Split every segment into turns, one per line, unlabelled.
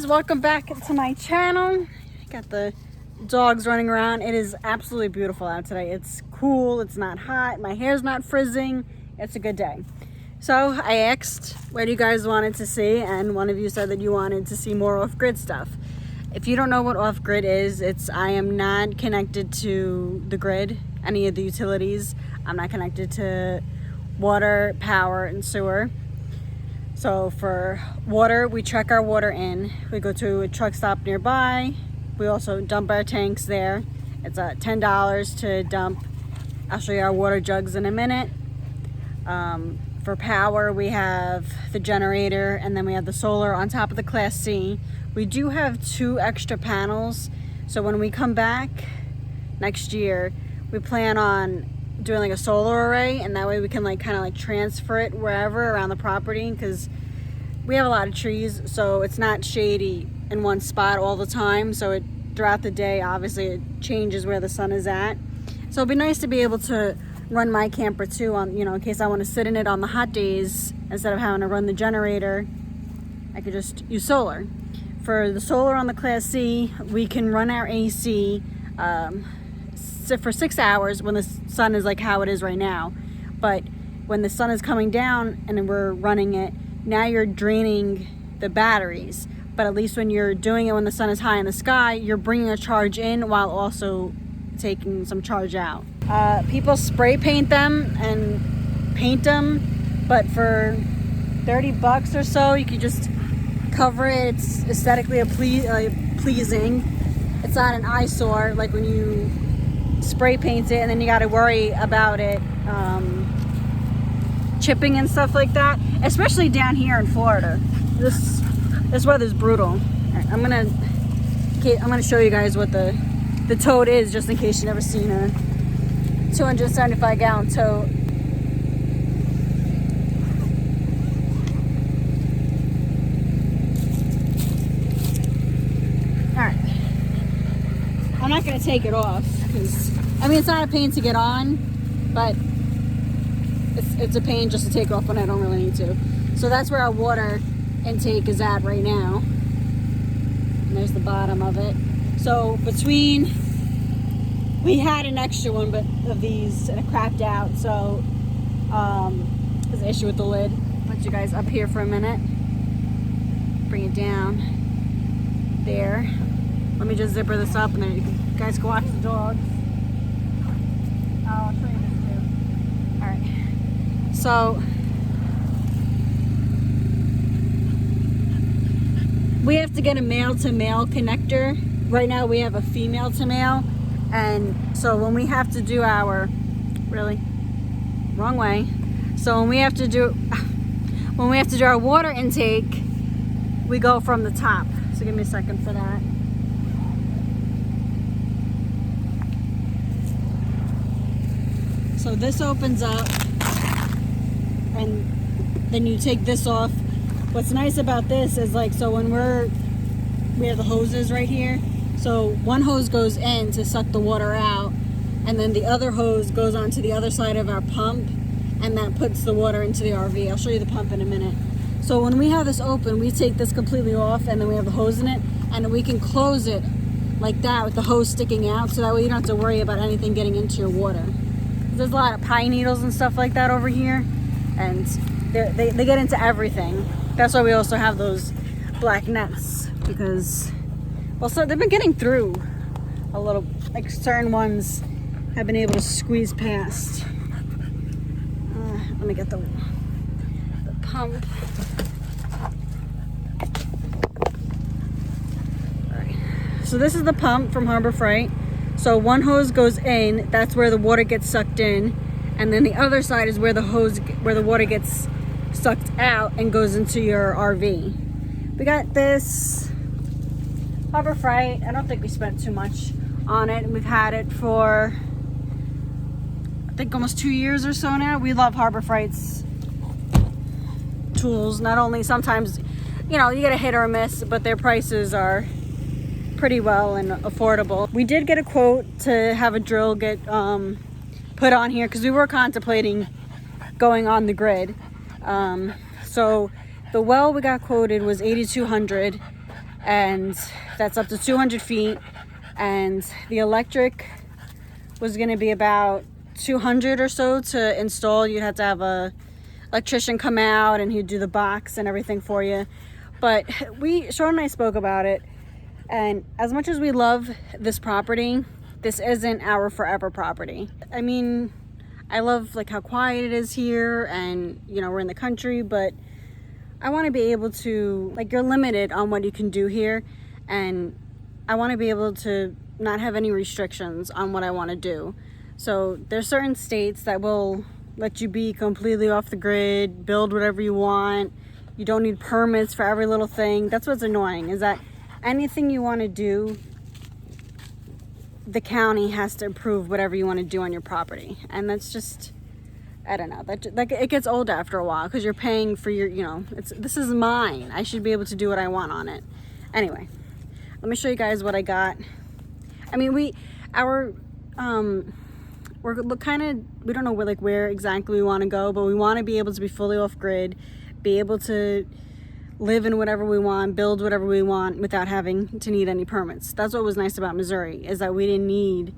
guys, welcome back to my channel. Got the dogs running around. It is absolutely beautiful out today. It's cool, it's not hot, my hair's not frizzing. It's a good day. So I asked what you guys wanted to see, and one of you said that you wanted to see more off-grid stuff. If you don't know what off-grid is, I am not connected to the grid, any of the utilities. I'm not connected to water, power, and sewer. So for water, we check our water in. We go to a truck stop nearby. We also dump our tanks there. It's $10 to dump. I'll show you our water jugs in a minute. For power, we have the generator, and then we have the solar on top of the Class C. We do have 2 extra panels. So when we come back next year, we plan on doing like a solar array, and that way we can kind of transfer it wherever around the property, because we have a lot of trees, so it's not shady in one spot all the time. So throughout the day, obviously it changes where the sun is at. So it'd be nice to be able to run my camper too, on in case I want to sit in it on the hot days. Instead of having to run the generator, I could just use solar. For the solar on the Class C, we can run our AC for 6 hours when the sun is like how it is right now. But when the sun is coming down and we're running it, now you're draining the batteries. But at least when you're doing it when the sun is high in the sky, you're bringing a charge in while also taking some charge out. People spray paint them and paint them, but for $30 or so, you could just cover it. It's aesthetically pleasing. It's not an eyesore like when you spray paint it and then you got to worry about it chipping and stuff like that, especially down here in Florida. This weather's brutal. All right, I'm gonna show you guys what the tote is, just in case you've never seen a 275 gallon tote. All right, I'm not gonna take it off because it's not a pain to get on, but it's a pain just to take off when I don't really need to. So that's where our water intake is at right now. And there's the bottom of it. So we had an extra one but of these and it crapped out. So there's an issue with the lid. Put you guys up here for a minute. Bring it down there. Let me just zipper this up and then you guys can watch the dogs. I'll show you this too. All right. So we have to get a male-to-male connector. Right now we have a female-to-male, and so when we have to do our wrong way. So when we have to do our water intake, we go from the top. So give me a second for that. So this opens up, and then you take this off. What's nice about this is so when we have the hoses right here. So one hose goes in to suck the water out, and then the other hose goes onto the other side of our pump, and that puts the water into the RV. I'll show you the pump in a minute. So when we have this open, we take this completely off, and then we have the hose in it, and we can close it like that with the hose sticking out, so that way you don't have to worry about anything getting into your water. There's a lot of pine needles and stuff like that over here, and they get into everything. That's why we also have those black nets, because so they've been getting through a little. Certain ones have been able to squeeze past. Let me get the pump. All right. So this is the pump from Harbor Freight. So one hose goes in, that's where the water gets sucked in, and then the other side is where the water gets sucked out and goes into your RV. We got this Harbor Freight. I don't think we spent too much on it, and we've had it for I think almost 2 years or so now. We love Harbor Freight's tools. Not only sometimes, you get a hit or a miss, but their prices are pretty well and affordable. We did get a quote to have a drill get put on here, because we were contemplating going on the grid. So the well we got quoted was $8,200, and that's up to 200 feet. And the electric was going to be about 200 or so to install. You'd have to have a electrician come out and he'd do the box and everything for you. But Sean and I spoke about it, and as much as we love this property, this isn't our forever property. I mean, I love like how quiet it is here, and you know, we're in the country, but I want to be able to, like, you're limited on what you can do here, and I want to be able to not have any restrictions on what I want to do. So there's certain states that will let you be completely off the grid, build whatever you want. You don't need permits for every little thing. That's what's annoying, is that anything you want to do, the county has to approve whatever you want to do on your property. And that's just, I don't know, that like, it gets old after a while, because you're paying for your, you know, this is mine. I should be able to do what I want on it. Anyway, let me show you guys what I got. I mean, we're kind of, we don't know where exactly we want to go, but we want to be able to be fully off grid, be able to live in whatever we want, build whatever we want without having to need any permits. That's what was nice about Missouri, is that we didn't need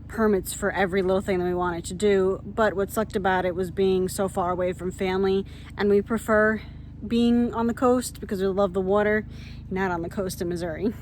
permits for every little thing that we wanted to do. But what sucked about it was being so far away from family, and we prefer being on the coast because we love the water, not on the coast in Missouri.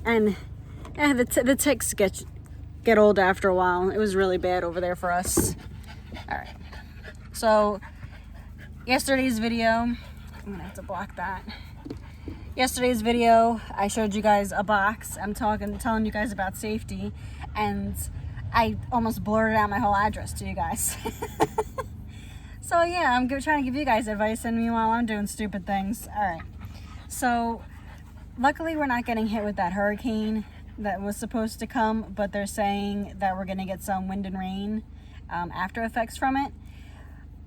And the ticks get old after a while. It was really bad over there for us. All right, so yesterday's video, I'm gonna have to block that. Yesterday's video, I showed you guys a box. I'm telling you guys about safety, and I almost blurted out my whole address to you guys. So yeah, I'm trying to give you guys advice, and meanwhile I'm doing stupid things. All right, so luckily we're not getting hit with that hurricane that was supposed to come, but they're saying that we're gonna get some wind and rain after effects from it.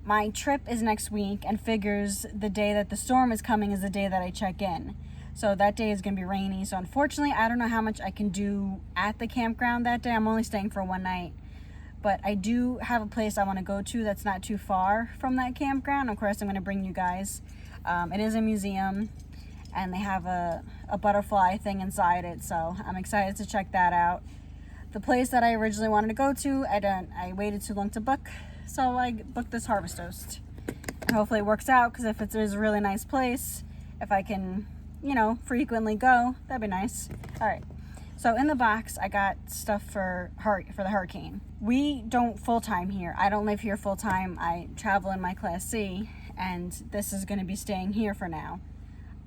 My trip is next week, and figures the day that the storm is coming is the day that I check in. So that day is gonna be rainy. So unfortunately, I don't know how much I can do at the campground that day. I'm only staying for one night. But I do have a place I wanna go to that's not too far from that campground. Of course, I'm gonna bring you guys. It is a museum, and they have a butterfly thing inside it. So I'm excited to check that out. The place that I originally wanted to go to, I waited too long to book. So I booked this Harvest Oast, and hopefully it works out, because if it is a really nice place, if I can, you know, frequently go, that'd be nice. All right, so in the box I got stuff for the hurricane. We don't full-time here. I don't live here full-time. I travel in my Class C, and this is going to be staying here for now.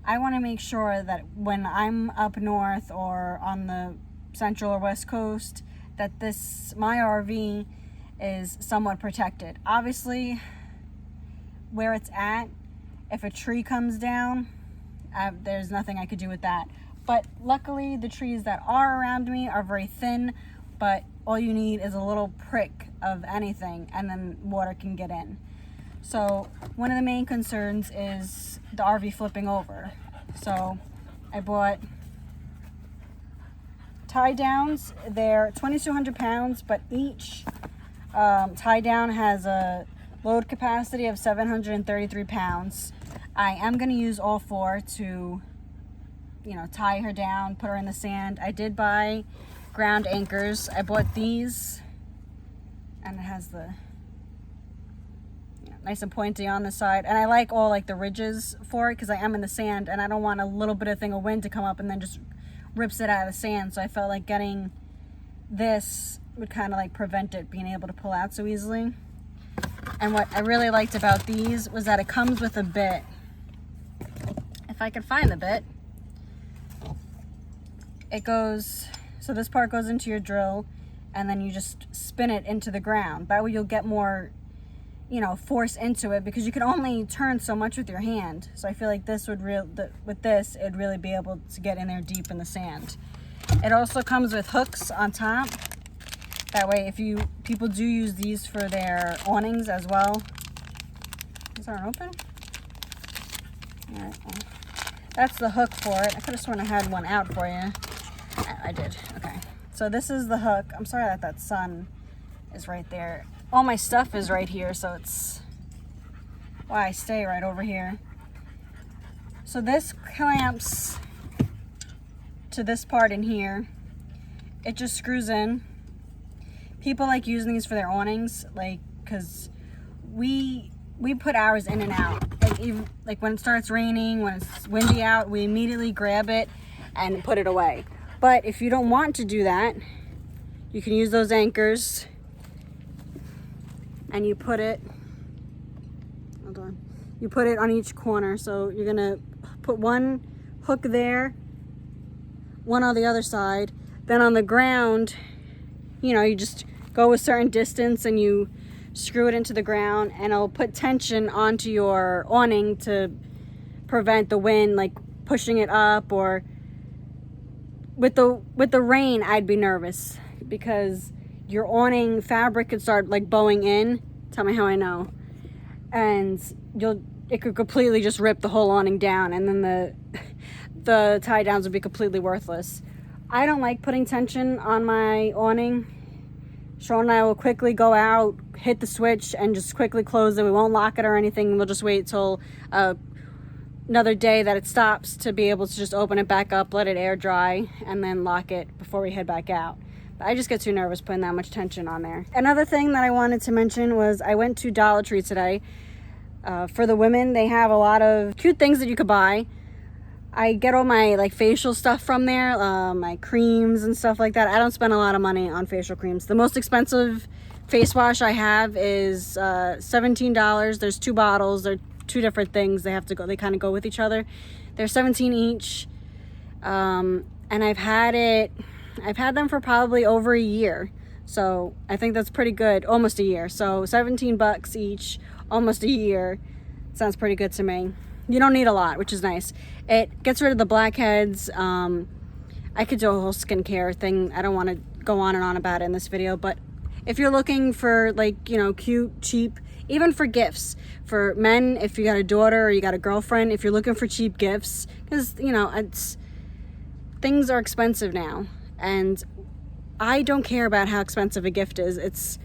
I want to make sure that when I'm up north or on the central or west coast, that my RV is somewhat protected. Obviously, where it's at, if a tree comes down, there's nothing I could do with that. But luckily, the trees that are around me are very thin, but all you need is a little prick of anything, and then water can get in. So one of the main concerns is the RV flipping over. So I bought tie downs. They're 2,200 pounds, but each tie down has a load capacity of 733 pounds. I am going to use all four to, you know, tie her down, put her in the sand. I did buy ground anchors. I bought these, and it has the, you know, nice and pointy on the side. And I like all like the ridges for it, because I am in the sand, and I don't want a little bit of thing of wind to come up and then just rips it out of the sand. So I felt like getting this would kind of like prevent it being able to pull out so easily. And what I really liked about these was that it comes with a bit. If I could find the bit, it goes, so this part goes into your drill, and then you just spin it into the ground. That way you'll get more, you know, force into it, because you can only turn so much with your hand. So I feel like this would with this, it'd really be able to get in there deep in the sand. It also comes with hooks on top. That way, if people do use these for their awnings as well. These aren't open? All right, well, that's the hook for it. I could have sworn I had one out for you. I did. Okay. So this is the hook. I'm sorry that sun is right there. All my stuff is right here, so it's why I stay right over here. So this clamps to this part in here. It just screws in. People like using these for their awnings, like, because we put ours in and out. Like when it starts raining, when it's windy out, we immediately grab it and put it away. But if you don't want to do that, you can use those anchors and you put it, hold on, you put it on each corner. So you're gonna put one hook there, one on the other side, then on the ground, you know, you just go a certain distance and you screw it into the ground, and it'll put tension onto your awning to prevent the wind like pushing it up. Or with the rain, I'd be nervous because your awning fabric could start like bowing in. Tell me how I know. And it could completely just rip the whole awning down, and then the tie downs would be completely worthless. I don't like putting tension on my awning. Sean and I will quickly go out, hit the switch, and just quickly close it. We won't lock it or anything. We'll just wait till another day that it stops to be able to just open it back up, let it air dry, and then lock it before we head back out. But I just get too nervous putting that much tension on there. Another thing that I wanted to mention was I went to Dollar Tree today. For the women, they have a lot of cute things that you could buy. I get all my like facial stuff from there, my creams and stuff like that. I don't spend a lot of money on facial creams. The most expensive face wash I have is $17. There's 2 bottles. They're 2 different things. They kind of go with each other. They're $17 each. And I've had them for probably over a year. So I think that's pretty good. Almost a year. So $17 each, almost a year. Sounds pretty good to me. You don't need a lot, which is nice. It gets rid of the blackheads. I could do a whole skincare thing. I don't want to go on and on about it in this video, but if you're looking for like, you know, cute, cheap, even for gifts, for men, if you got a daughter or you got a girlfriend, if you're looking for cheap gifts, because, you know, things are expensive now, and I don't care about how expensive a gift is. It's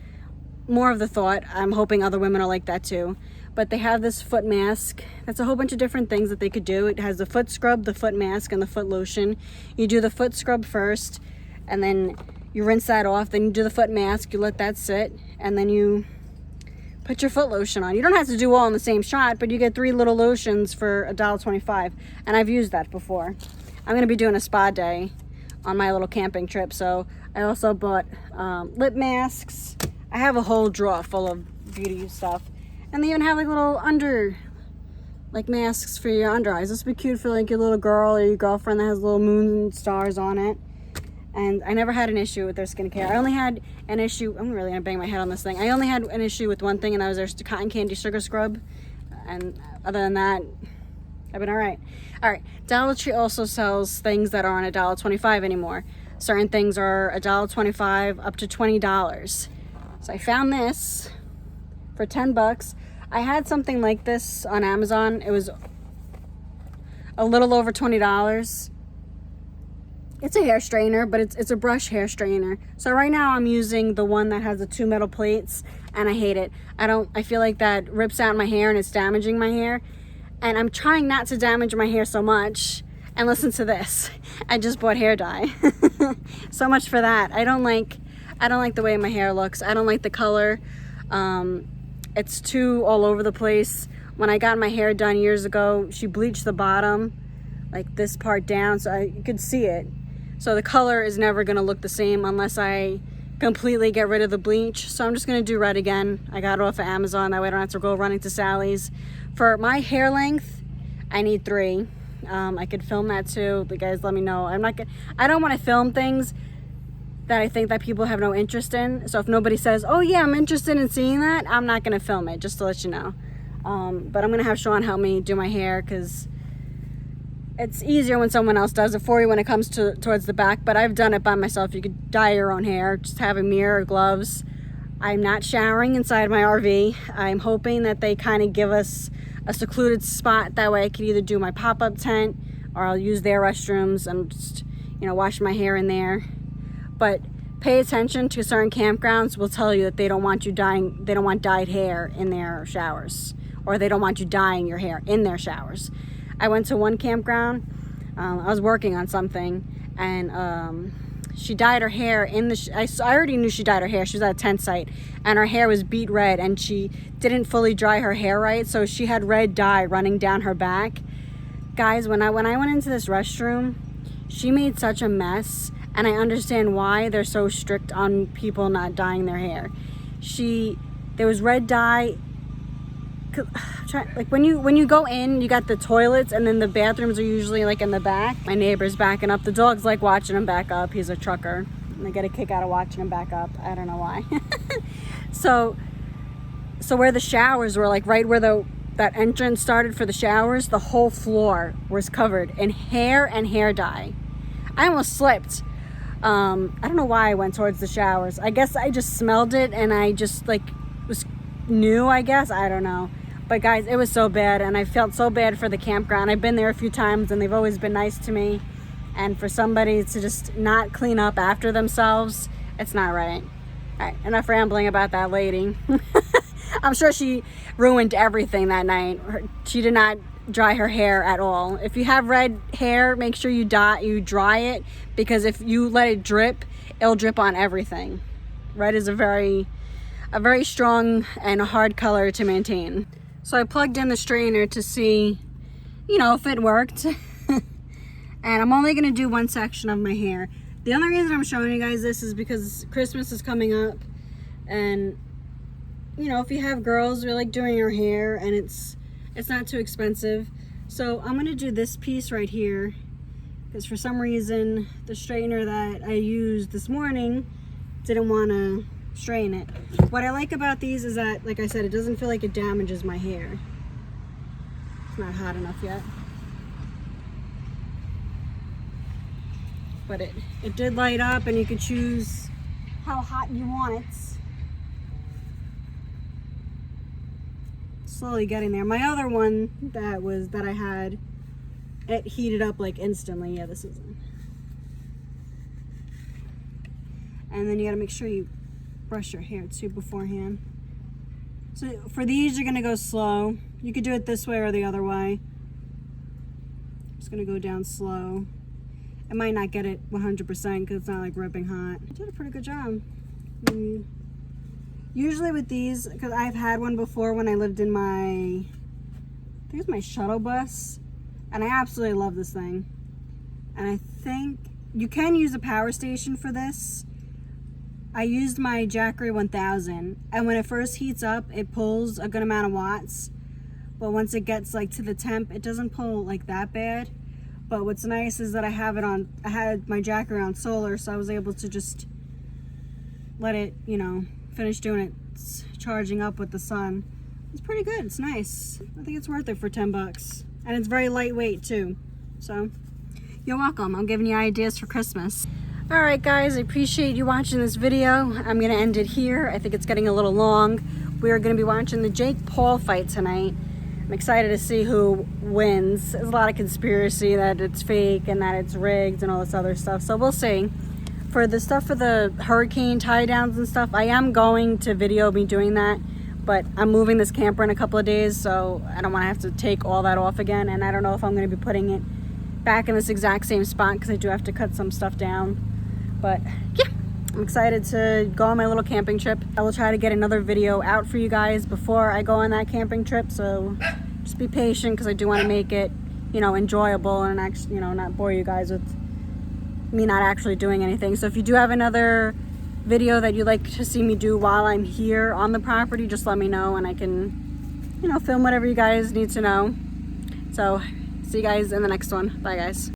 more of the thought. I'm hoping other women are like that too. But they have this foot mask. That's a whole bunch of different things that they could do. It has the foot scrub, the foot mask, and the foot lotion. You do the foot scrub first, and then you rinse that off. Then you do the foot mask, you let that sit, and then you put your foot lotion on. You don't have to do all in the same shot, but you get 3 little lotions for $1.25, and I've used that before. I'm gonna be doing a spa day on my little camping trip, so I also bought lip masks. I have a whole drawer full of beauty stuff. And they even have like little masks for your under eyes. This would be cute for like your little girl or your girlfriend that has little moons and stars on it. And I never had an issue with their skincare. I only had an issue, I'm really gonna bang my head on this thing. I only had an issue with one thing, and that was their cotton candy sugar scrub. And other than that, I've been all right. All right, Dollar Tree also sells things that aren't $1.25 anymore. Certain things are $1.25 up to $20. So I found this for $10. I had something like this on Amazon. It was a little over $20. It's a hair straightener, but it's a brush hair straightener. So right now I'm using the one that has the 2 metal plates, and I hate it. I feel like that rips out my hair and it's damaging my hair. And I'm trying not to damage my hair so much. And listen to this. I just bought hair dye. So much for that. I don't like the way my hair looks. I don't like the color. It's too all over the place. When I got my hair done years ago, she bleached the bottom, like this part down, so you could see it. So the color is never gonna look the same unless I completely get rid of the bleach. So I'm just gonna do red again. I got it off of Amazon, that way I don't have to go running to Sally's. For my hair length, I need 3. I could film that too. The guys let me know. I don't wanna film things that I think that people have no interest in. So if nobody says, oh yeah, I'm interested in seeing that, I'm not gonna film it, just to let you know. But I'm gonna have Sean help me do my hair, because it's easier when someone else does it for you when it comes towards the back, but I've done it by myself. You could dye your own hair, just have a mirror, gloves. I'm not showering inside my RV. I'm hoping that they kind of give us a secluded spot. That way I could either do my pop-up tent, or I'll use their restrooms and just, you know, wash my hair in there. But pay attention to certain campgrounds will tell you that they don't want dyed hair in their showers, or they don't want you dyeing your hair in their showers. I went to one campground, I was working on something, and she dyed her hair in the I already knew she dyed her hair. She was at a tent site, and her hair was beet red, and she didn't fully dry her hair right, so she had red dye running down her back. Guys, when I went into this restroom, she made such a mess, and I understand why they're so strict on people not dyeing their hair. There was red dye. Like when you go in, you got the toilets, and then the bathrooms are usually like in the back. My neighbor's backing up. The dog's like watching him back up. He's a trucker, and I get a kick out of watching him back up. I don't know why. So where the showers were, like right where that entrance started for the showers, the whole floor was covered in hair and hair dye. I almost slipped. I don't know why I went towards the showers. I guess I just smelled it, and I just like was new, I guess. I don't know. But guys, it was so bad, and I felt so bad for the campground. I've been there a few times, and they've always been nice to me. And for somebody to just not clean up after themselves, it's not right. All right, enough rambling about that lady. I'm sure she ruined everything that night. She did not dry her hair at all. If you have red hair, make sure you dry it, because if you let it drip, it'll drip on everything. Red is a very strong and a hard color to maintain. So I plugged in the straightener to see, if it worked. And I'm only gonna do one section of my hair. The only reason I'm showing you guys this is because Christmas is coming up, and if you have girls who are like doing your hair, and it's not too expensive. So I'm gonna do this piece right here, because for some reason the straightener that I used this morning didn't want to straighten it. What I like about these is that, like I said, it doesn't feel like it damages my hair. It's not hot enough yet. But it did light up, and you could choose how hot you want it. Slowly getting there. My other one that I had, it heated up like instantly. Yeah, this isn't. And then you gotta make sure you brush your hair too beforehand. So for these, you're gonna go slow. You could do it this way or the other way. Just gonna go down slow. I might not get it 100% because it's not like ripping hot. You did a pretty good job. Usually with these, because I've had one before when I lived in I think it's my shuttle bus, and I absolutely love this thing. And I think you can use a power station for this. I used my Jackery 1000, and when it first heats up, it pulls a good amount of watts. But once it gets like to the temp, it doesn't pull like that bad. But what's nice is that I had my Jackery on solar, so I was able to just let it, finish doing it, charging up with the sun. It's pretty good. It's nice. I think it's worth it for 10 bucks. And it's very lightweight too. So you're welcome. I'm giving you ideas for Christmas. All right, guys, I appreciate you watching this video. I'm gonna end it here. I think it's getting a little long. We are gonna be watching the Jake Paul fight tonight. I'm excited to see who wins. There's a lot of conspiracy that it's fake and that it's rigged and all this other stuff. So we'll see. For the stuff for the hurricane tie downs and stuff, I am going to video me doing that, but I'm moving this camper in a couple of days, so I don't want to have to take all that off again, and I don't know if I'm going to be putting it back in this exact same spot because I do have to cut some stuff down. But yeah, I'm excited to go on my little camping trip. I will try to get another video out for you guys before I go on that camping trip, so just be patient because I do want to make it, enjoyable and actually, not bore you guys with me not actually doing anything. So if you do have another video that you'd like to see me do while I'm here on the property, just let me know and I can, film whatever you guys need to know. So see you guys in the next one. Bye, guys.